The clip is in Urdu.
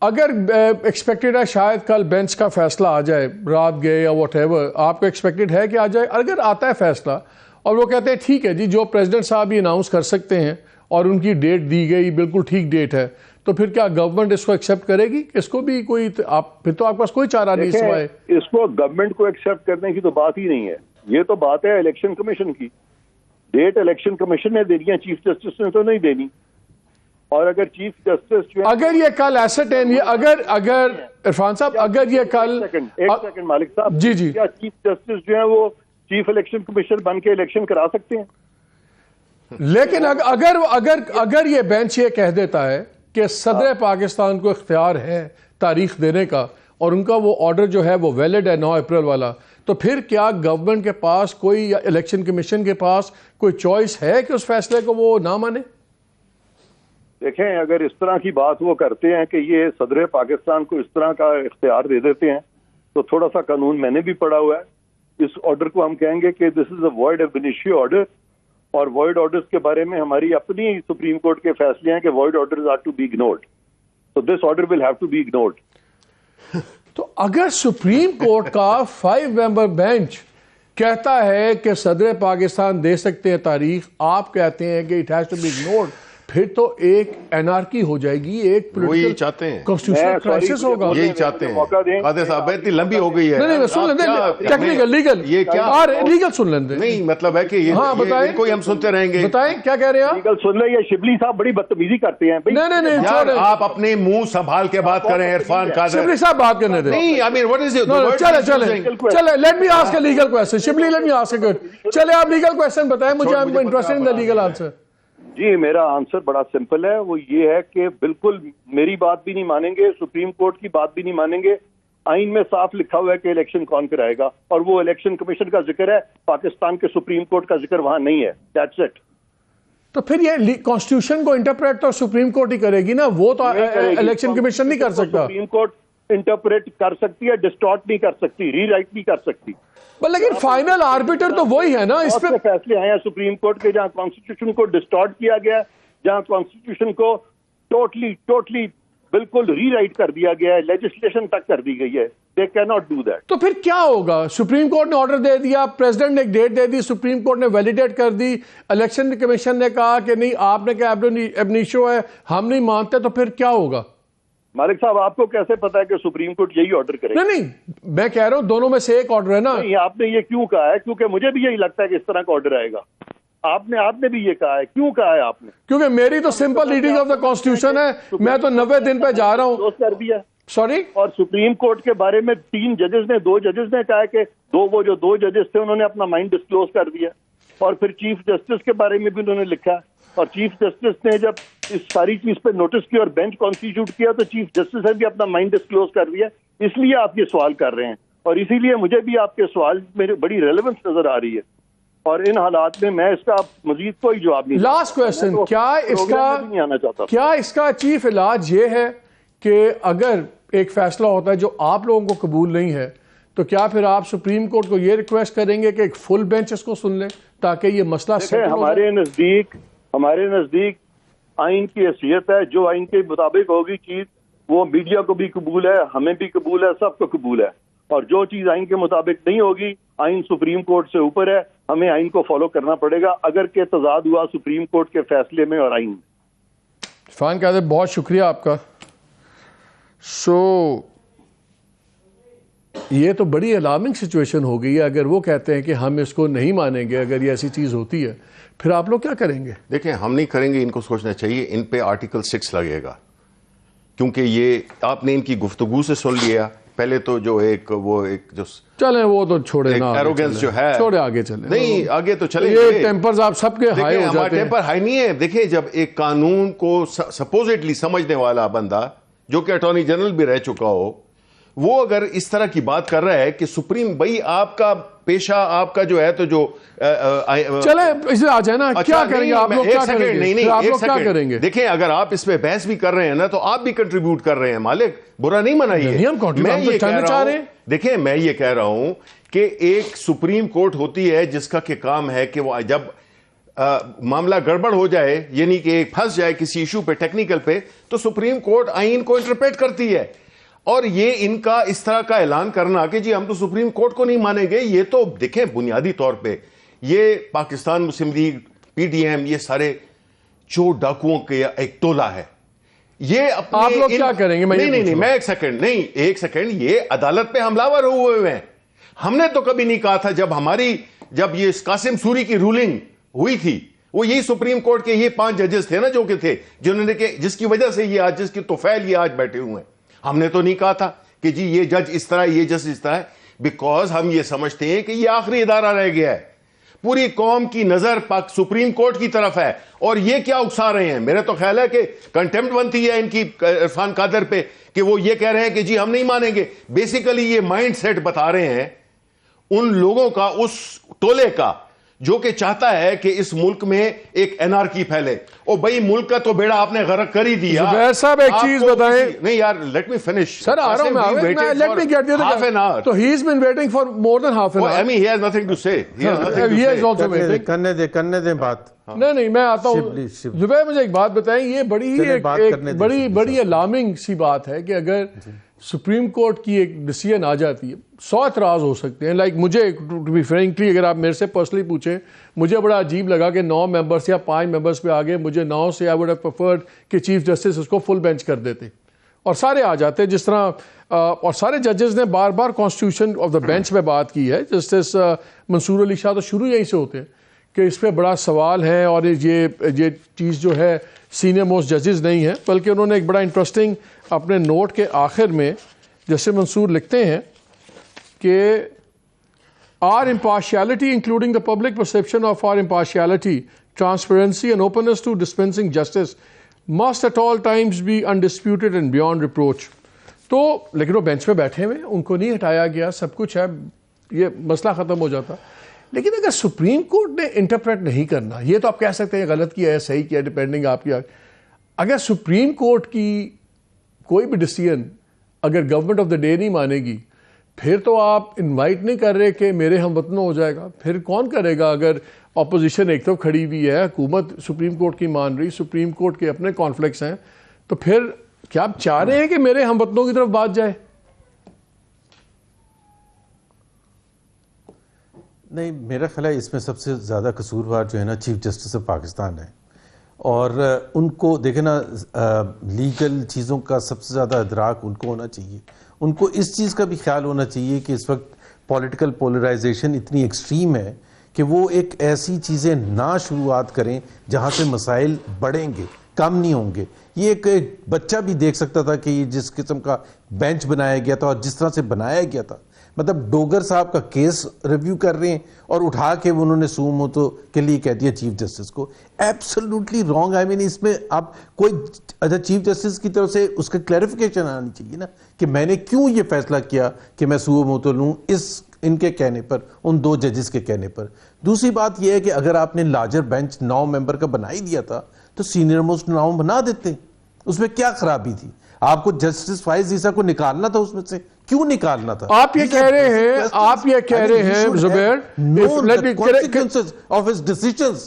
اگر ایکسپیکٹڈ ہے شاید کل بینچ کا فیصلہ آ جائے، رات گئے یا واٹ ایور، آپ کو ایکسپیکٹڈ ہے کہ آ جائے؟ اگر آتا ہے فیصلہ اور وہ کہتے ہیں ٹھیک ہے جی جو پریزیڈنٹ صاحب یہ اناؤنس کر سکتے ہیں اور ان کی ڈیٹ دی گئی بالکل ٹھیک ڈیٹ ہے، تو پھر کیا گورنمنٹ اس کو ایکسیپٹ کرے گی؟ اس کو بھی کوئی پھر تو آپ کے پاس کوئی چارہ نہیں سوائے اس کو گورنمنٹ کو ایکسیپٹ کرنے کی تو بات ہی نہیں ہے. یہ تو بات ہے الیکشن کمیشن کی. ڈیٹ الیکشن کمیشن نے دینی ہے، چیف جسٹس نے تو نہیں دینی. اور اگر چیف جسٹس جو اگر یہ کل ایسٹ ہے، اگر عرفان صاحب اگر یہ کل ایک سیکنڈ مالک صاحب، جی جی، کیا چیف جسٹس جو ہیں وہ چیف الیکشن کمیشنر بن کے الیکشن کرا سکتے ہیں؟ لیکن اگر یہ بینچ یہ کہہ دیتا ہے کہ صدر پاکستان کو اختیار ہے تاریخ دینے کا اور ان کا وہ آرڈر جو ہے وہ ویلڈ ہے 9 اپریل والا، تو پھر کیا گورنمنٹ کے پاس کوئی یا الیکشن کمیشن کے پاس کوئی چوائس ہے کہ اس فیصلے کو وہ نہ مانے؟ دیکھیں، اگر اس طرح کی بات وہ کرتے ہیں کہ یہ صدر پاکستان کو اس طرح کا اختیار دے دیتے ہیں تو تھوڑا سا قانون میں نے بھی پڑھا ہوا ہے. اس آرڈر کو ہم کہیں گے کہ دس از اے وائڈ اب انیشیو آرڈر، اور وائڈ آرڈرز کے بارے میں ہماری اپنی سپریم کورٹ کے فیصلے ہیں کہ void orders are to be ignored. So this order will have to be ignored. تو اگر سپریم کورٹ کا 5 ممبر بینچ کہتا ہے کہ صدر پاکستان دے سکتے ہیں تاریخ، آپ کہتے ہیں کہ it has to be ignored, پھر تو ایک انارکی ہو جائے گی، ایک وہی چاہتے ہیں، کانسٹیٹیوشنل کرائسس ہوگا. یہی چاہتے ہیں. قادر صاحب اتنی لمبی ہو گئی ہے. نہیں سن لیں، ٹیکنیکل لیگل یہ کیا لیگل سن لیں. نہیں مطلب ہے کہ یہ کوئی ہم سنتے رہیں گے. بتائیں کیا کہہ رہے ہیں آپ؟ لیگل سن لیں. یہ شبلی صاحب بڑی بدتمیزی کرتے ہیں. نہیں یار آپ اپنے منہ سنبھال کے بات کریں عرفان قادر. شبلی صاحب بات کرنے دیں. نہیں I mean what is it? چلے let me ask a legal question. Shibli let me ask a, چلے آپ لیگل کوسچن بتائیں مجھے، I am interested in the legal answer. جی میرا آنسر بڑا سمپل ہے، وہ یہ ہے کہ بالکل میری بات بھی نہیں مانیں گے، سپریم کورٹ کی بات بھی نہیں مانیں گے. آئین میں صاف لکھا ہوا ہے کہ الیکشن کون کرائے گا، اور وہ الیکشن کمیشن کا ذکر ہے، پاکستان کے سپریم کورٹ کا ذکر وہاں نہیں ہے. That's it. تو پھر یہ کانسٹیٹیوشن کو انٹرپریٹ تو سپریم کورٹ ہی کرے گی نا، وہ تو الیکشن کمیشن نہیں کر سکتا. سپریم کورٹ انٹرپریٹ کر سکتی ہے، ڈسٹارٹ نہیں کر سکتی، ری رائٹ نہیں کر سکتی. لیکن فائنل آربیٹر تو وہی ہے نا. اس پہ فیصلے آئے ہیں سپریم کورٹ کے جہاں کانسٹیٹیوشن کو ڈسٹارٹ کیا گیا ہے، جہاں کانسٹیٹیوشن کو ٹوٹلی بالکل ری رائٹ کر دیا گیا ہے، لیجسلیشن تک کر دی گئی ہے. They can not do that. تو پھر کیا ہوگا؟ سپریم کورٹ نے آرڈر دے دیا، پریزیڈنٹ نے ایک ڈیٹ دے دی، سپریم کورٹ نے ویلیڈیٹ کر دی، الیکشن کمیشن نے کہا کہ نہیں آپ نے کہا ایبنیشو ہے، ہم نہیں مانتے، تو پھر کیا ہوگا؟ مالک صاحب آپ کو کیسے پتا ہے کہ سپریم کورٹ یہی آرڈر کرے گا؟ نہیں میں کہہ رہا ہوں دونوں میں سے ایک آرڈر ہے نا. نہیں آپ نے یہ کیوں کہا ہے؟ کیونکہ مجھے بھی یہی لگتا ہے کہ اس طرح کا آرڈر آئے گا. آپ نے بھی یہ کہا ہے. کیوں کہا ہے آپ نے؟ کیونکہ میری تو simple reading of the constitution ہے، میں تو 90 دن پہ جا رہا ہوں. کر دیا سوری. اور سپریم کورٹ کے بارے میں 2 ججز نے کہا کہ وہ جو 2 ججز تھے انہوں نے اپنا مائنڈ ڈسکلوز کر دیا. اور پھر چیف جسٹس کے بارے میں بھی انہوں نے لکھا، اور چیف جسٹس نے جب اس ساری چیز پہ نوٹس کیا اور بینچ کانسٹیٹیوٹ کیا تو چیف جسٹس نے بھی اپنا مائنڈ ڈسکلوز کر دیا. اس لیے آپ یہ سوال کر رہے ہیں، اور اسی لیے مجھے بھی آپ کے سوال میں بڑی ریلیونس نظر آ رہی ہے. اور ان حالات میں اس کا مزید کوئی جواب نہیں. لاسٹ کویسچن، کیا اس کا چیف علاج یہ ہے کہ اگر ایک فیصلہ ہوتا ہے جو آپ لوگوں کو قبول نہیں ہے تو کیا پھر آپ سپریم کورٹ کو یہ ریکویسٹ کریں گے کہ ایک فل بینچ اس کو سن لیں تاکہ یہ مسئلہ سیٹل ہو جائے؟ ہمارے نزدیک آئین کی حیثیت ہے، جو آئین کے مطابق ہوگی چیز وہ میڈیا کو بھی قبول ہے، ہمیں بھی قبول ہے، سب کو قبول ہے. اور جو چیز آئین کے مطابق نہیں ہوگی، آئین سپریم کورٹ سے اوپر ہے، ہمیں آئین کو فالو کرنا پڑے گا اگر کہ تضاد ہوا سپریم کورٹ کے فیصلے میں اور آئین میں. عرفان قادر بہت شکریہ آپ کا. یہ تو بڑی الارمنگ سچویشن ہو گئی ہے. اگر وہ کہتے ہیں کہ ہم اس کو نہیں مانیں گے اگر یہ ایسی چیز ہوتی ہے، پھر آپ لوگ کیا کریں گے؟ دیکھیں ہم نہیں کریں گے، ان کو سوچنا چاہیے. ان پہ آرٹیکل 6 لگے گا، کیونکہ یہ آپ نے ان کی گفتگو سے سن لیا. پہلے تو جو چلیں وہ تو چھوڑے نا، ایروگنس جو ہے چھوڑے آگے چلیں. نہیں آگے تو چلیں. یہ ٹیمپرز آپ سب کے ہائی ہو جاتے ہیں. ہمارا ٹیمپر ہائی نہیں ہے. دیکھیں جب ایک قانون کو سپوزٹلی سمجھنے والا بندہ جو کہ اٹارنی جنرل بھی رہ چکا ہو، وہ اگر اس طرح کی بات کر رہا ہے کہ سپریم بھائی آپ کا پیشہ آپ کا جو ہے تو جو چلے اسے آ جائے نا، کیا کریں گے آپ لوگ؟ کیا کریں گے؟ دیکھیں اگر آپ اس پہ بحث بھی کر رہے ہیں نا تو آپ بھی کنٹریبیوٹ کر رہے ہیں. مالک برا نہیں منائیے. میں یہ کہہ رہا ہوں، دیکھیں میں یہ کہہ رہا ہوں کہ ایک سپریم کورٹ ہوتی ہے جس کا کہ کام ہے کہ وہ جب معاملہ گڑبڑ ہو جائے, یعنی کہ پھنس جائے کسی ایشو پہ, ٹیکنیکل پہ, تو سپریم کورٹ آئین کو انٹرپریٹ کرتی ہے. اور یہ ان کا اس طرح کا اعلان کرنا کہ جی ہم تو سپریم کورٹ کو نہیں مانیں گے, یہ تو دیکھیں بنیادی طور پہ یہ پاکستان مسلم لیگ, پی ڈی ایم, یہ سارے چور ڈاکوؤں کے ایک ٹولہ ہے. یہ اپنے آپ لوگ کیا کریں گے؟ نہیں, میں ایک سیکنڈ, یہ عدالت پہ حملہ ور ہوئے ہیں. ہم نے تو کبھی نہیں کہا تھا, جب یہ قاسم سوری کی رولنگ ہوئی تھی, وہ یہی سپریم کورٹ کے یہ 5 ججز تھے نا جو کہ تھے, جنہوں نے کہ جس کی وجہ سے یہ آج, جس کی توفیل یہ آج بیٹھے ہوئے ہیں. ہم نے تو نہیں کہا تھا کہ جی یہ جج اس طرح, یہ جج اس طرح ہے, بیکاز ہم یہ سمجھتے ہیں کہ یہ آخری ادارہ رہ گیا ہے. پوری قوم کی نظر پاک سپریم کورٹ کی طرف ہے, اور یہ کیا اکسا رہے ہیں. میرا تو خیال ہے کہ کنٹیمپٹ بنتی ہے ان کی عرفان قادر پہ, کہ وہ یہ کہہ رہے ہیں کہ جی ہم نہیں مانیں گے. بیسیکلی یہ مائنڈ سیٹ بتا رہے ہیں ان لوگوں کا, اس ٹولے کا جو کہ چاہتا ہے کہ اس ملک میں ایک انارکی پھیلے. اور بھائی ملک کا تو بیڑا آپ نے غرق کر ہی دیا. زبیر صاحب ایک چیز بتائیں. نہیں یار, لیٹ می فنش. سر آ رہا ہوں میں, let me get the half an hour. تو he is been waiting for more than half an hour. I mean, he has nothing to say. He has nothing to He is say. also waiting. کرنے دیں بات. نہیں میں آتا ہوں. زبیر مجھے ایک بات بتائیں, یہ بڑی الارمنگ سی بات ہے کہ اگر سپریم کورٹ کی ایک ڈیسیژن آ جاتی ہے, 100 اعتراض ہو سکتے ہیں. لائک مجھے ٹو بی فرینکلی, اگر آپ میرے سے پرسنلی پوچھیں, مجھے بڑا عجیب لگا کہ 9 ممبرس یا 5 ممبرس پہ آگے, مجھے 9 سے آئی ووڈ ہیو پریفرڈ کہ چیف جسٹس اس کو فل بینچ کر دیتے اور سارے آ جاتے, جس طرح اور سارے ججز نے بار بار کانسٹیٹیوشن آف دا بینچ میں بات کی ہے. جسٹس منصور علی شاہ تو شروع یہیں سے ہوتے ہیں کہ اس پہ بڑا سوال ہے, اور یہ چیز جو ہے سینئر موسٹ ججز نہیں ہے, بلکہ انہوں نے ایک بڑا انٹرسٹنگ اپنے نوٹ کے آخر میں جیسے منصور لکھتے ہیں کہ our impartiality, including the public perception of our impartiality, transparency and openness to dispensing justice must at all times be undisputed and beyond reproach. تو لیکن وہ بینچ پہ بیٹھے ہوئے, ان کو نہیں ہٹایا گیا, سب کچھ ہے, یہ مسئلہ ختم ہو جاتا. لیکن اگر سپریم کورٹ نے انٹرپریٹ نہیں کرنا, یہ تو آپ کہہ سکتے ہیں غلط کیا ہے, صحیح کیا, ڈپینڈنگ آپ کی. اگر سپریم کورٹ کی کوئی بھی ڈیسیژن اگر گورنمنٹ آف دا ڈے نہیں مانے گی, پھر تو آپ انوائٹ نہیں کر رہے کہ میرے ہم وطنوں ہو جائے گا. پھر کون کرے گا؟ اگر اپوزیشن ایک طرف کھڑی ہوئی ہے, حکومت سپریم کورٹ کی مان رہی, سپریم کورٹ کے اپنے کانفلکٹس ہیں, تو پھر کیا آپ چاہ رہے ہیں کہ میرے ہم وطنوں کی طرف بات جائے؟ نہیں, میرا خیال ہے اس میں سب سے زیادہ قصوروار جو ہے نا چیف جسٹس آف پاکستان ہے. اور ان کو دیکھیں نا, لیگل چیزوں کا سب سے زیادہ ادراک ان کو ہونا چاہیے. ان کو اس چیز کا بھی خیال ہونا چاہیے کہ اس وقت پولیٹیکل پولرائزیشن اتنی ایکسٹریم ہے کہ وہ ایک ایسی چیزیں نہ شروعات کریں جہاں سے مسائل بڑھیں گے, کم نہیں ہوں گے. یہ ایک بچہ بھی دیکھ سکتا تھا کہ یہ جس قسم کا بینچ بنایا گیا تھا اور جس طرح سے بنایا گیا تھا, مطلب ڈوگر صاحب کا کیس ریویو کر رہے ہیں اور اٹھا کے انہوں نے سو موتو کے لیے کہہ دیا چیف جسٹس کو. Absolutely wrong. آئی مین اس میں آپ کوئی اچھا چیف جسٹس کی طرف سے اس کا کلیریفیکیشن آنی چاہیے نا کہ میں نے کیوں یہ فیصلہ کیا کہ میں سو موتو لوں ان کے کہنے پر, ان 2 ججز کے کہنے پر. دوسری بات یہ ہے کہ اگر آپ نے لارجر بینچ 9 ممبر کا بنا ہی دیا تھا تو سینئر موسٹ 9 بنا دیتے, اس میں کیا خرابی تھی؟ آپ کو جسٹس فائز عیسیٰ کو نکالنا تھا اس میں سے, کیوں نکالنا تھا؟ آپ یہ کہہ رہے ہیں زبیر, consequences of his decisions.